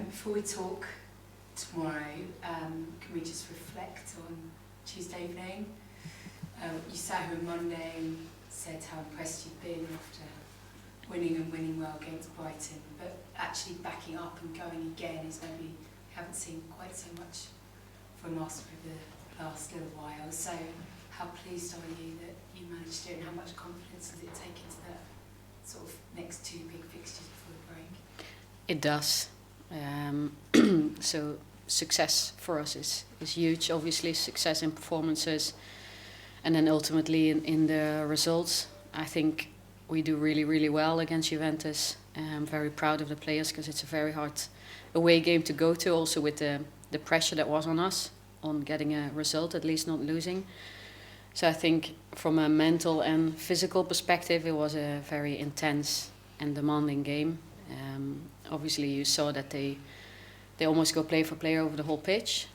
Before we talk tomorrow, can we just reflect on Tuesday evening? You sat here on Monday and said how impressed you've been after winning well against Brighton, but actually backing up and going again is maybe we haven't seen quite so much from us over the last little while. So how pleased are you that you managed to do it, and how much confidence does it take into the sort of next two big fixtures before the break? It does. So success for us is huge, obviously, success in performances, and then ultimately in the results. I think we do really, really well against Juventus. I'm very proud of the players because it's a very hard away game to go to, also with the pressure that was on us, on getting a result, at least not losing. So I think from a mental and physical perspective, it was a very intense and demanding game. Obviously, you saw that they almost go player for player over the whole pitch,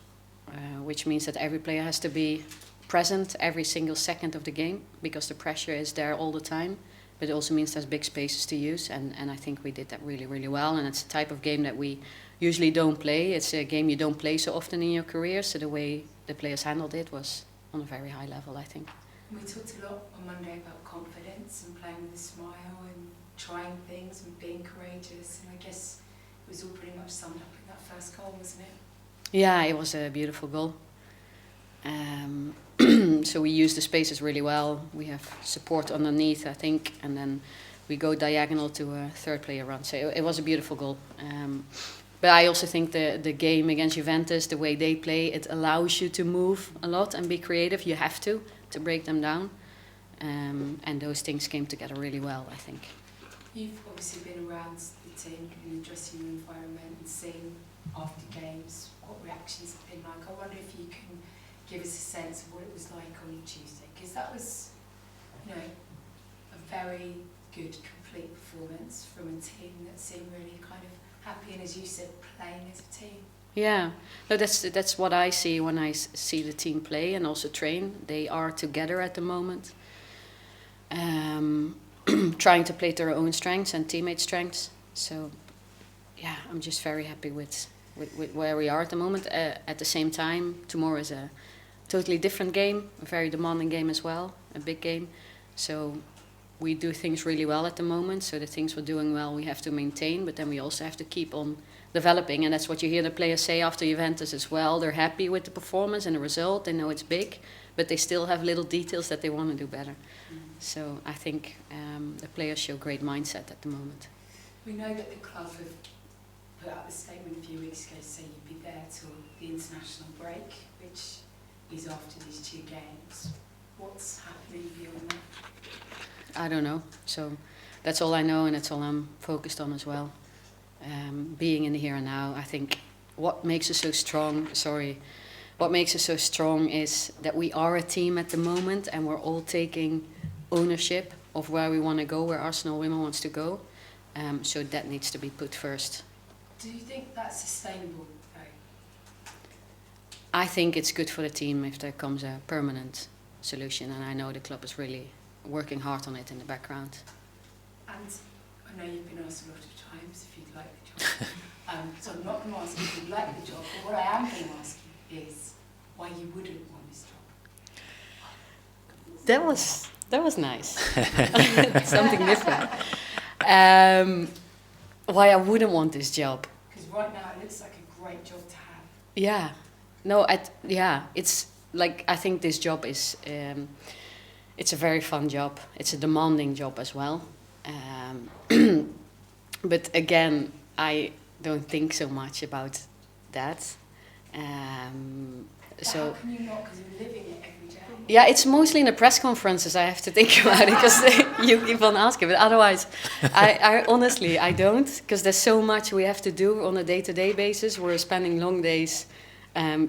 which means that every player has to be present every single second of the game because the pressure is there all the time. But it also means there's big spaces to use, and I think we did that really, really well. And it's a type of game that we usually don't play. It's a game you don't play so often in your career, so the way the players handled it was on a very high level, I think. We talked a lot on Monday about confidence and playing with a smile and trying things and being courageous, and I guess it was all pretty much summed up in that first goal, wasn't it? Yeah, it was a beautiful goal. So we use the spaces really well. We have support underneath, I think, and then we go diagonal to a third player run. So it was a beautiful goal. But I also think the game against Juventus, the way they play, it allows you to move a lot and be creative. You have to break them down. And those things came together really well, I think. You've obviously been around the team in the dressing room environment and seen after games what reactions have been like. I wonder if you can give us a sense of what it was like on Tuesday, because that was, a very good, complete performance from a team that seemed really kind of happy and, as you said, playing as a team. Yeah, no, that's what I see when I see the team play and also train. They are together at the moment, trying to play to their own strengths and teammate strengths. So, yeah, I'm just very happy with where we are at the moment. At the same time, tomorrow is a totally different game, a very demanding game as well, a big game. So we do things really well at the moment. So the things we're doing well, we have to maintain, but then we also have to keep on developing. And that's what you hear the players say after Juventus as well. They're happy with the performance and the result. They know it's big, but they still have little details that they want to do better. So I think the players show great mindset at the moment. We know that the club have put out a statement a few weeks ago saying you'd be there till the international break, which is after these two games. What's happening beyond that? I don't know. So that's all I know, and that's all I'm focused on as well. Being in the here and now, I think what makes us so strong, what makes us so strong is that we are a team at the moment and we're all taking ownership of where we want to go, where Arsenal Women wants to go. So that needs to be put first. Do you think that's sustainable, though? I think it's good for the team if there comes a permanent solution, and I know the club is really working hard on it in the background. And I know you've been asked a lot of times if you'd like the job. So I'm not going to ask you if you'd like the job, but what I am going to ask you is why you wouldn't want this job. That was nice. Something different. Why I wouldn't want this job? Because right now it looks like a great job to have. Yeah. No, it's like, I think this job is, it's a very fun job. It's a demanding job as well. But again, I don't think so much about that. So how can you not, because you're living it every day? Yeah, it's mostly in the press conferences I have to think about it, because you keep on asking. But otherwise, I honestly, I don't, because there's so much we have to do on a day-to-day basis. We're spending long days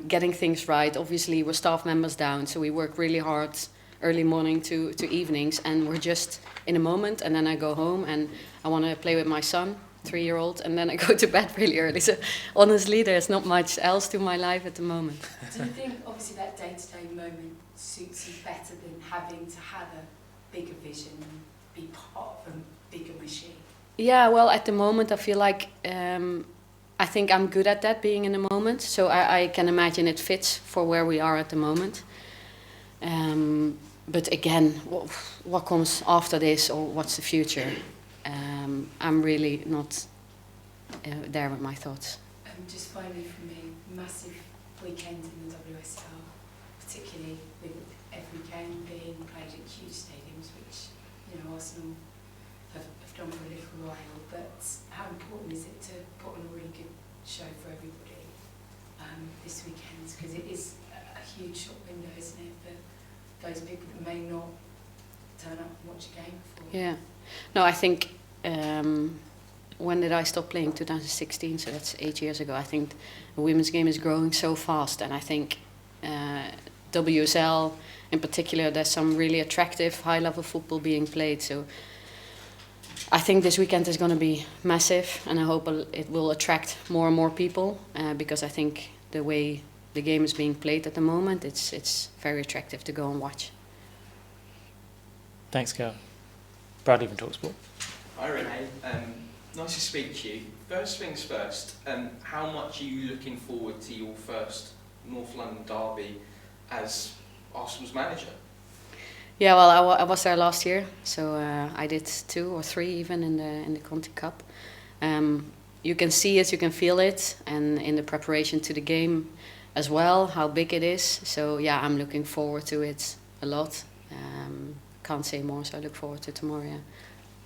getting things right. Obviously, we're staff members down, so we work really hard early morning to evenings, and we're just in a moment, and then I go home and I want to play with my son, 3-year-old, and then I go to bed really early. So honestly, there's not much else to my life at the moment. Do you think, obviously, that day-to-day moment suits you better than having to have a bigger vision and be part of a bigger machine? Yeah, well, at the moment I feel like I think I'm good at that, being in the moment. So I can imagine it fits for where we are at the moment. But again, what comes after this, or what's the future? I'm really not there with my thoughts. Just finally from me, massive weekend in the WSL, particularly with every game being played at huge stadiums, which, you know, Arsenal have done for a little while. But how important is it to put on a really good show for everybody this weekend? Because it is a huge shop window, isn't it, for those people that may not turn up and watch a game before. Yeah. No, I think, when did I stop playing? 2016, so that's 8 years ago. I think the women's game is growing so fast, and I think WSL in particular, there's some really attractive high-level football being played. So I think this weekend is going to be massive, and I hope it will attract more and more people, because I think the way the game is being played at the moment, it's very attractive to go and watch. Thanks, Gail. Bradley from TalkSport. Hi Renee, nice to speak to you. First things first, how much are you looking forward to your first North London derby as Arsenal's manager? Yeah, well, I was there last year, so I did 2 or 3 even in the Conti Cup. You can see it, you can feel it, and in the preparation to the game as well, how big it is. So yeah, I'm looking forward to it a lot. Can't say more, so I look forward to tomorrow. Yeah.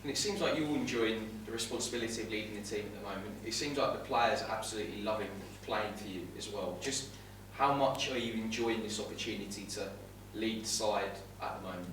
And it seems like you're enjoying the responsibility of leading the team at the moment. It seems like the players are absolutely loving playing for you as well. Just how much are you enjoying this opportunity to lead the side at the moment?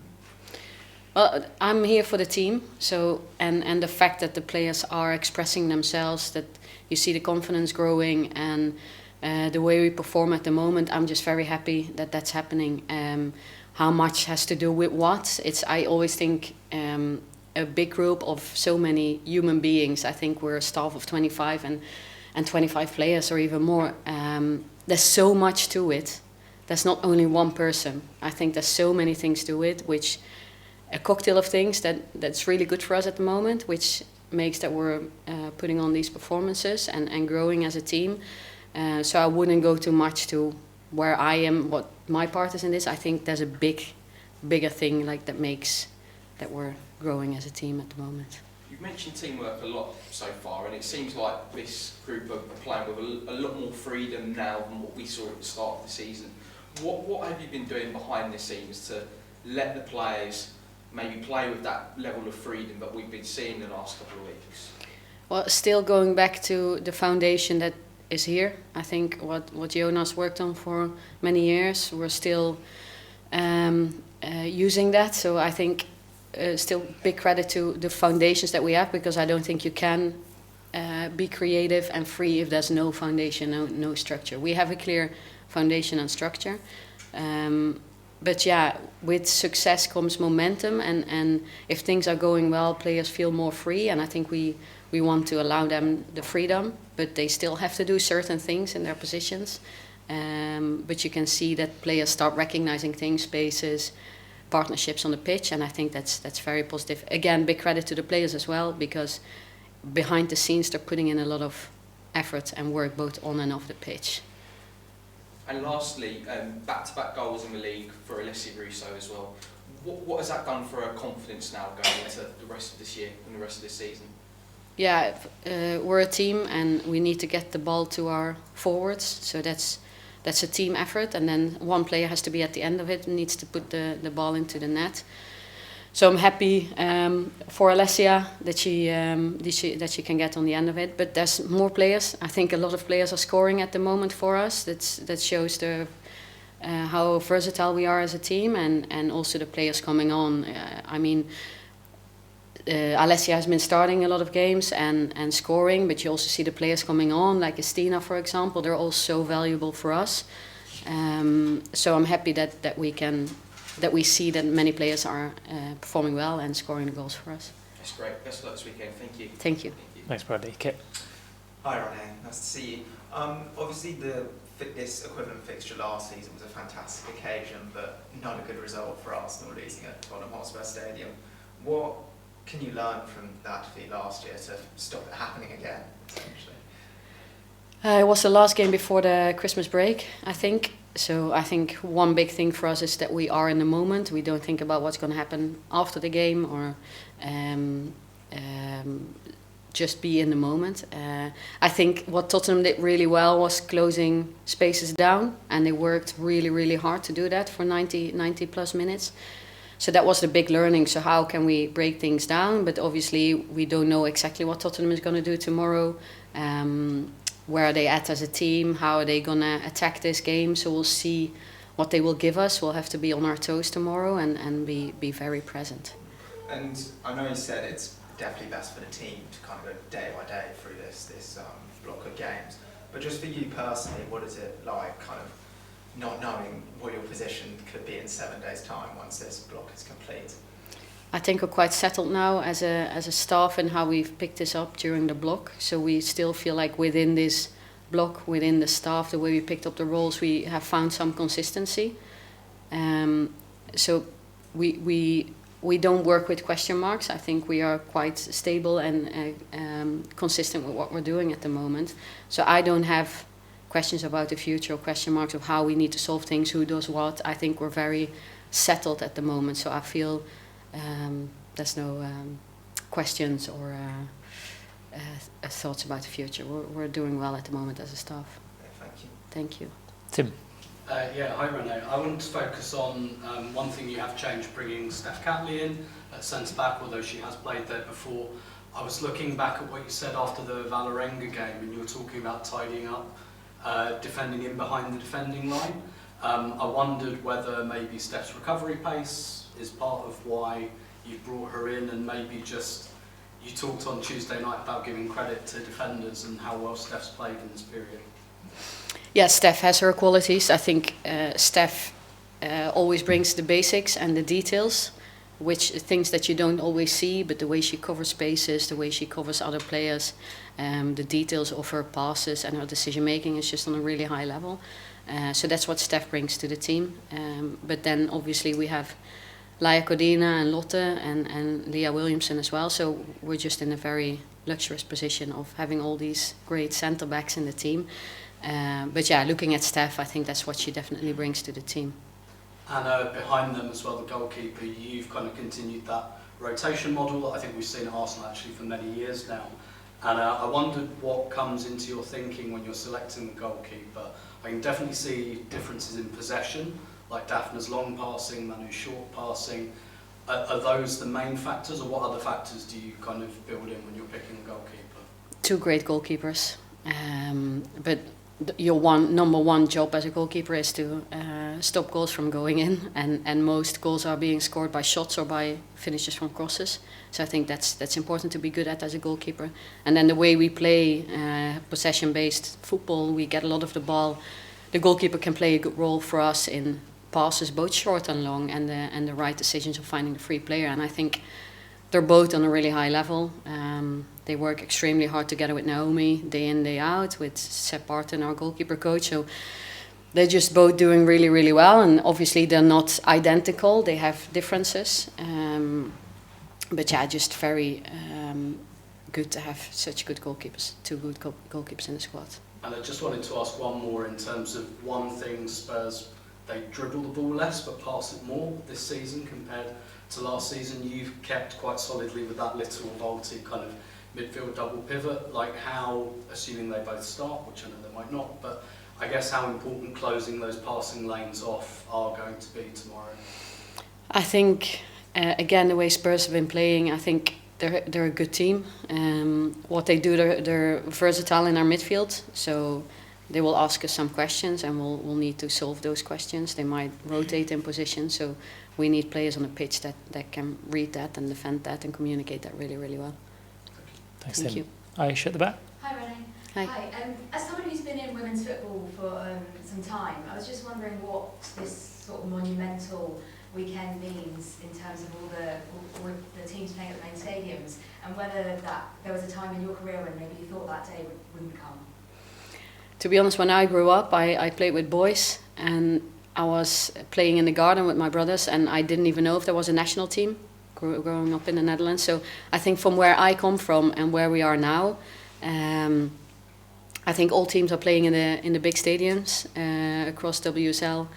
Well, I'm here for the team, so and the fact that the players are expressing themselves, that you see the confidence growing, and the way we perform at the moment, I'm just very happy that that's happening. How much has to do with what? I always think a big group of so many human beings. I think we're a staff of 25 and 25 players or even more. There's so much to it. There's not only one person. I think there's so many things to it, which a cocktail of things that's really good for us at the moment, which makes that we're putting on these performances and growing as a team. So I wouldn't go too much to where I am, what my part is in this. I think there's a bigger thing like that makes that we're growing as a team at the moment. You've mentioned teamwork a lot so far, and it seems like this group are playing with a lot more freedom now than what we saw at the start of the season. What have you been doing behind the scenes to let the players maybe play with that level of freedom that we've been seeing the last couple of weeks? Well, still going back to the foundation that is here. I think what Jonas worked on for many years, we're still using that. So I think still big credit to the foundations that we have, because I don't think you can be creative and free if there's no foundation, no structure. We have a clear foundation and structure. But yeah, with success comes momentum, and if things are going well, players feel more free, and I think we want to allow them the freedom, but they still have to do certain things in their positions. But you can see that players start recognizing things, spaces, partnerships on the pitch, and I think that's very positive. Again, big credit to the players as well, because behind the scenes they're putting in a lot of effort and work both on and off the pitch. And lastly, back-to-back goals in the league for Alessia Russo as well. What has that done for her confidence now going into the rest of this year and the rest of this season? Yeah, we're a team, and we need to get the ball to our forwards. So that's a team effort, and then one player has to be at the end of it and needs to put the ball into the net. So I'm happy for Alessia that she can get on the end of it. But there's more players. I think a lot of players are scoring at the moment for us. That shows how versatile we are as a team, and also the players coming on. I mean, Alessia has been starting a lot of games and scoring, but you also see the players coming on, like Estina, for example. They're all so valuable for us. So I'm happy that we see that many players are performing well and scoring the goals for us. That's great. Best of luck this weekend. Thank you. Thank you. Thanks, Bradley. Kit. Hi, Renee. Nice to see you. Obviously, this equivalent fixture last season was a fantastic occasion, but not a good result for Arsenal, losing at Tottenham Hotspur Stadium. What can you learn from that defeat last year to stop it happening again, essentially? It was the last game before the Christmas break, I think. So I think one big thing for us is that we are in the moment. We don't think about what's going to happen after the game or just be in the moment. I think what Tottenham did really well was closing spaces down, and they worked really, really hard to do that for 90 plus minutes. So that was the big learning. So how can we break things down? But obviously we don't know exactly what Tottenham is going to do tomorrow. Where are they at as a team? How are they going to attack this game? So we'll see what they will give us. We'll have to be on our toes tomorrow and be very present. And I know you said it's definitely best for the team to kind of go day by day through this block of games. But just for you personally, what is it like kind of not knowing what your position could be in 7 days' time once this block is complete? I think we're quite settled now as a staff in how we've picked this up during the block. So we still feel like within this block, within the staff, the way we picked up the roles, we have found some consistency. So we don't work with question marks. I think we are quite stable and consistent with what we're doing at the moment. So I don't have questions about the future or question marks of how we need to solve things, who does what. I think we're very settled at the moment. So I feel there's no questions or thoughts about the future. We're doing well at the moment as a staff. Thank you. Thank you. Tim. Yeah, hi Renee. I want to focus on one thing you have changed, bringing Steph Catley in at centre back, although she has played there before. I was looking back at what you said after the Vilahamn game, and you were talking about tidying up, defending in behind the defending line. I wondered whether maybe Steph's recovery pace is part of why you brought her in, and maybe just you talked on Tuesday night about giving credit to defenders and how well Steph's played in this period. Yeah, Steph has her qualities. I think Steph always brings the basics and the details, which things that you don't always see, but the way she covers spaces, the way she covers other players, the details of her passes and her decision making is just on a really high level. So that's what Steph brings to the team. But then obviously we have Laia Codina and Lotte and Leah Williamson as well. So we're just in a very luxurious position of having all these great centre backs in the team. But yeah, looking at Steph, I think that's what she definitely brings to the team. And behind them as well, the goalkeeper, you've kind of continued that rotation model that I think we've seen at Arsenal actually for many years now. And I wondered what comes into your thinking when you're selecting the goalkeeper. I can definitely see differences in possession, like Daphne's long passing, Manu's short passing. Are those the main factors, or what other factors do you kind of build in when you're picking a goalkeeper? Two great goalkeepers, but your number one job as a goalkeeper is to stop goals from going in, and most goals are being scored by shots or by finishes from crosses. So I think that's important to be good at as a goalkeeper. And then the way we play possession-based football, we get a lot of the ball. The goalkeeper can play a good role for us in passes, both short and long, and the right decisions of finding the free player. And I think they're both on a really high level. They work extremely hard together with Naomi, day in, day out, with Sepp Barton, our goalkeeper coach. So they're just both doing really, really well. And obviously they're not identical. They have differences. But yeah, just very good to have such good goalkeepers, two good goalkeepers in the squad. And I just wanted to ask one more in terms of one thing Spurs, they dribble the ball less but pass it more this season compared to last season. You've kept quite solidly with that little vaulted kind of midfield double pivot. Like how, assuming they both start, which I know they might not, but I guess how important closing those passing lanes off are going to be tomorrow? I think, again, the way Spurs have been playing, I think they're a good team. What they do, they're versatile in our midfield, so they will ask us some questions and we'll need to solve those questions. They might rotate in position, so we need players on the pitch that can read that and defend that and communicate that really, really well. Thanks, Thank Tim. you. Aisha at the back. Hi, Renee. Hi. As someone who's been in women's football for some time, I was just wondering what this sort of monumental weekend means in terms of all the teams playing at the main stadiums, and whether there was a time in your career when maybe you thought that day wouldn't come. To be honest, when I grew up, I played with boys, and I was playing in the garden with my brothers, and I didn't even know if there was a national team growing up in the Netherlands. So I think from where I come from and where we are now, I think all teams are playing in the big stadiums across WSL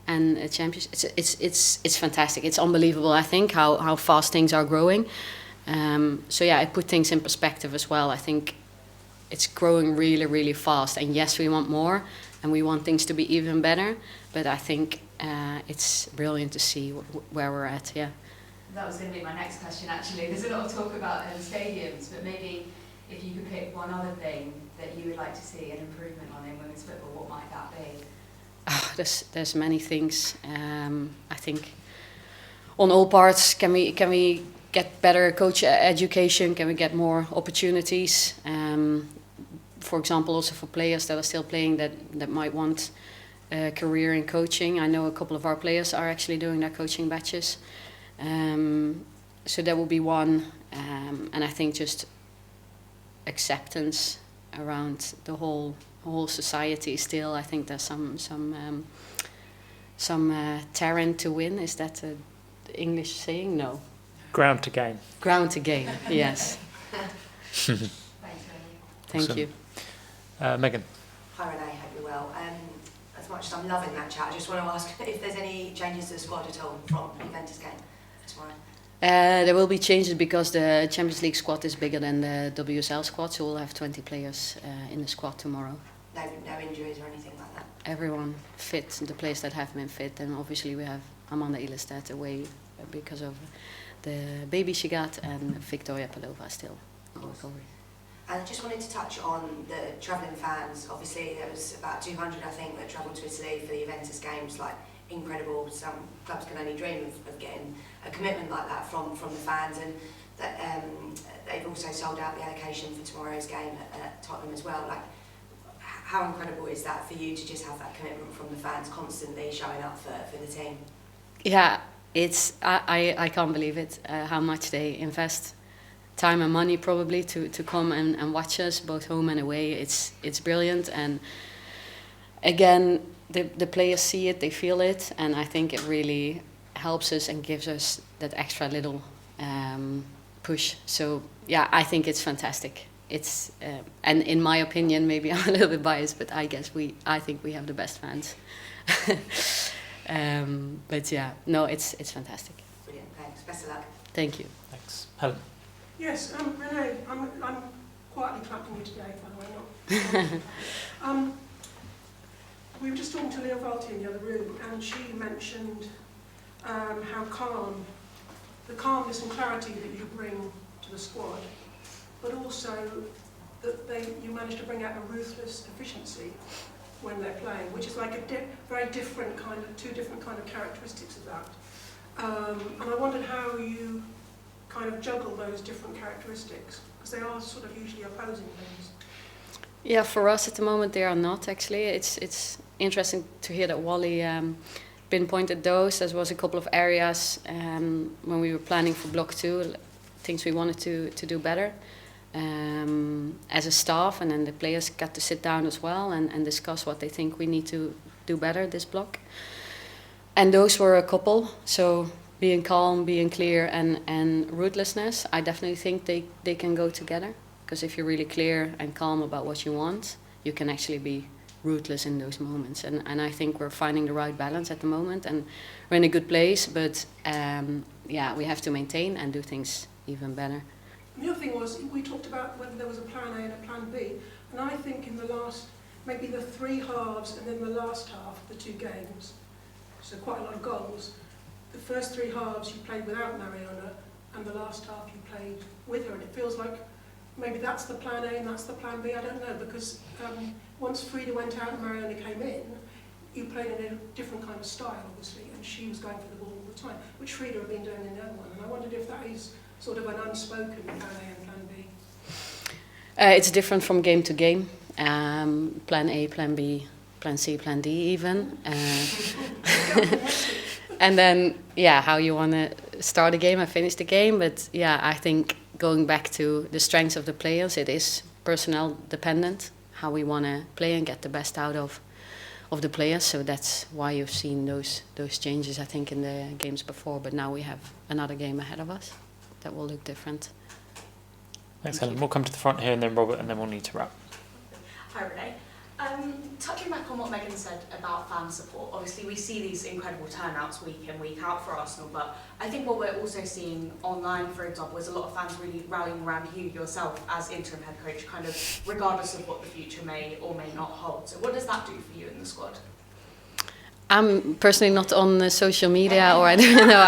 and Championship. It's fantastic. It's unbelievable. I think how fast things are growing. So yeah, it put things in perspective as well. I think it's growing really, really fast. And yes, we want more, and we want things to be even better. But I think it's brilliant to see where we're at. Yeah. That was going to be my next question, actually. There's a lot of talk about stadiums, but maybe if you could pick one other thing that you would like to see an improvement on in women's football, what might that be? Oh, there's many things. I think on all parts, can we get better coach education? Can we get more opportunities? For example, also for players that are still playing that might want a career in coaching. I know a couple of our players are actually doing their coaching batches. So that will be one. And I think just acceptance around the whole society still. I think there's some terrain to win. Is that an English saying? No. Ground to gain. Ground to gain. Yes. Thanks, Renee. Thank Awesome. you. Megan. Hi Renee, hope you're well. As much as I'm loving that chat, I just want to ask if there's any changes to the squad at all from the Juventus game tomorrow. There will be changes because the Champions League squad is bigger than the WSL squad, so we'll have 20 players in the squad tomorrow. No injuries or anything like that? Everyone fit, the players that have been fit, and obviously we have Amanda Ilestedt away because of the baby she got, and Victoria Palova still on recovery. And I just wanted to touch on the travelling fans. Obviously there was about 200 I think that travelled to Italy for the Juventus games, like incredible. Some clubs can only dream of getting a commitment like that from the fans, and that they've also sold out the allocation for tomorrow's game at Tottenham as well. Like, how incredible is that for you to just have that commitment from the fans constantly showing up for the team? Yeah, I can't believe it, how much they invest time and money probably to come and watch us both home and away. It's brilliant, and again the players see it, they feel it, and I think it really helps us and gives us that extra little push. So yeah, I think it's fantastic. It's and in my opinion, maybe I'm a little bit biased, but I think we have the best fans. But yeah, no, it's fantastic. Brilliant, thanks. Best of luck. Thank you. Thanks. Helen. Yes, Renee, I'm quietly clapping you today, by the way, not. We were just talking to Leah Valti in the other room, and she mentioned how the calmness and clarity that you bring to the squad, but also that you manage to bring out a ruthless efficiency when they're playing, which is like a very different kind of, two different kind of characteristics of that. And I wondered how you kind of juggle those different characteristics, because they are sort of usually opposing things. Yeah, for us at the moment they are not actually. It's interesting to hear that Wally pinpointed those. There was a couple of areas when we were planning for Block 2, things we wanted to do better as a staff, and then the players got to sit down as well and discuss what they think we need to do better this block. And those were a couple, so being calm, being clear, and ruthlessness, I definitely think they can go together. Because if you're really clear and calm about what you want, you can actually be ruthless in those moments. And I think we're finding the right balance at the moment, and we're in a good place, but yeah, we have to maintain and do things even better. And the other thing was, we talked about whether there was a plan A and a plan B, and I think in the last, maybe the 3 halves and then the last half, the 2 games, so quite a lot of goals. The first 3 halves you played without Mariona, and the last half you played with her, and it feels like maybe that's the plan A and that's the plan B, I don't know, because once Frida went out and Mariona came in, you played in a different kind of style, obviously, and she was going for the ball all the time, which Frida had been doing in the other one, and I wondered if that is sort of an unspoken plan A and plan B. It's different from game to game. Plan A, plan B, plan C, plan D even. And then, yeah, how you want to start a game and finish the game. But yeah, I think going back to the strengths of the players, it is personnel dependent, how we want to play and get the best out of the players. So that's why you've seen those changes, I think, in the games before. But now we have another game ahead of us that will look different. Thanks, Helen. We'll come to the front here, and then Robert, and then we'll need to wrap. Hi Renee. Touching back on what Megan said about fan support, obviously we see these incredible turnouts week in, week out for Arsenal, but I think what we're also seeing online, for example, is a lot of fans really rallying around you yourself as interim head coach, kind of regardless of what the future may or may not hold. So what does that do for you in the squad? I'm personally not on social media, or I don't know.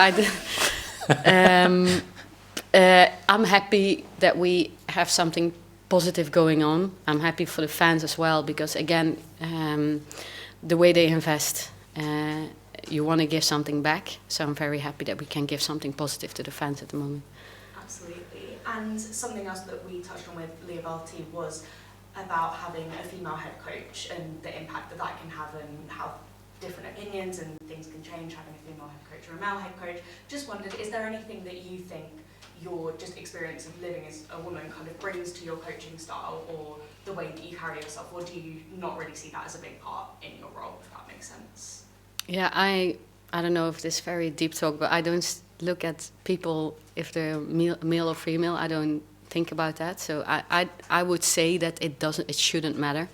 I'm happy that we have something positive going on. I'm happy for the fans as well, because again, the way they invest, you want to give something back. So I'm very happy that we can give something positive to the fans at the moment. Absolutely. And something else that we touched on with Leah Valti was about having a female head coach and the impact that that can have, and how different opinions and things can change having a female head coach or a male head coach. Just wondered, is there anything that you think your just experience of living as a woman kind of brings to your coaching style, or the way that you carry yourself, or do you not really see that as a big part in your role, if that makes sense? Yeah, I don't know if this is very deep talk, but I don't look at people if they're male or female. I don't think about that. So I would say that it shouldn't matter.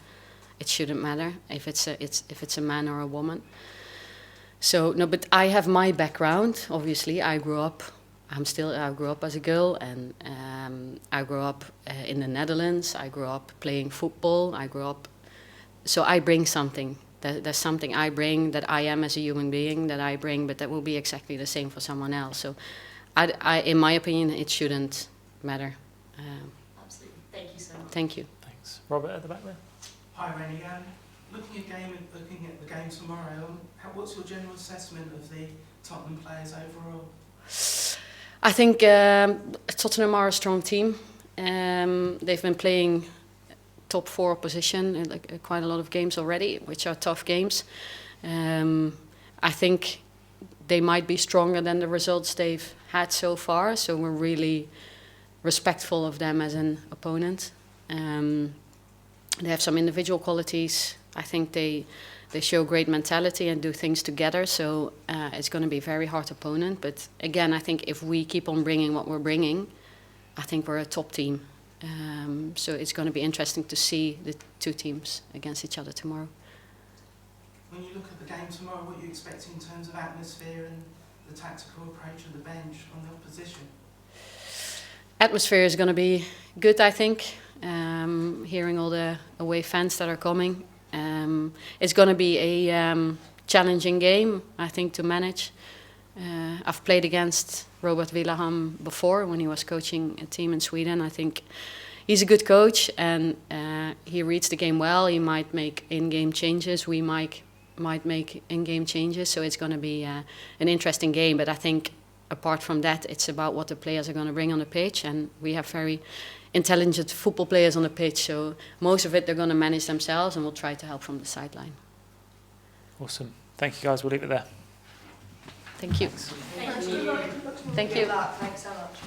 It shouldn't matter if it's a man or a woman. So no, but I have my background. Obviously, I grew up as a girl, and I grew up in the Netherlands. I grew up playing football. So I bring something. There's something I bring that I am as a human being that I bring, but that will be exactly the same for someone else. So, in my opinion, it shouldn't matter. Absolutely. Thank you so much. Tthank you. Thanks. Robert at the back there. Hi Rennie, looking at the game tomorrow, what's your general assessment of the Tottenham players overall? I think Tottenham are a strong team. They've been playing top 4 opposition in quite a lot of games already, which are tough games. I think they might be stronger than the results they've had so far, so we're really respectful of them as an opponent. They have some individual qualities. I think they show great mentality and do things together. So it's going to be a very hard opponent. But again, I think if we keep on bringing what we're bringing, I think we're a top team. So it's going to be interesting to see the two teams against each other tomorrow. When you look at the game tomorrow, what do you expect in terms of atmosphere and the tactical approach of the bench on the opposition? Atmosphere is going to be good, I think. Hearing all the away fans that are coming. It's going to be a challenging game, I think, to manage. I've played against Robert Vilahamn before when he was coaching a team in Sweden. I think he's a good coach, and he reads the game well. He might make in-game changes. We might make in-game changes. So it's going to be an interesting game. But I think apart from that, it's about what the players are going to bring on the pitch, and we have very intelligent football players on the pitch, so most of it they're going to manage themselves, and we'll try to help from the sideline. Awesome. Thank you, guys. We'll leave it there. Thank you. Thank you. Thank you. Thanks so much.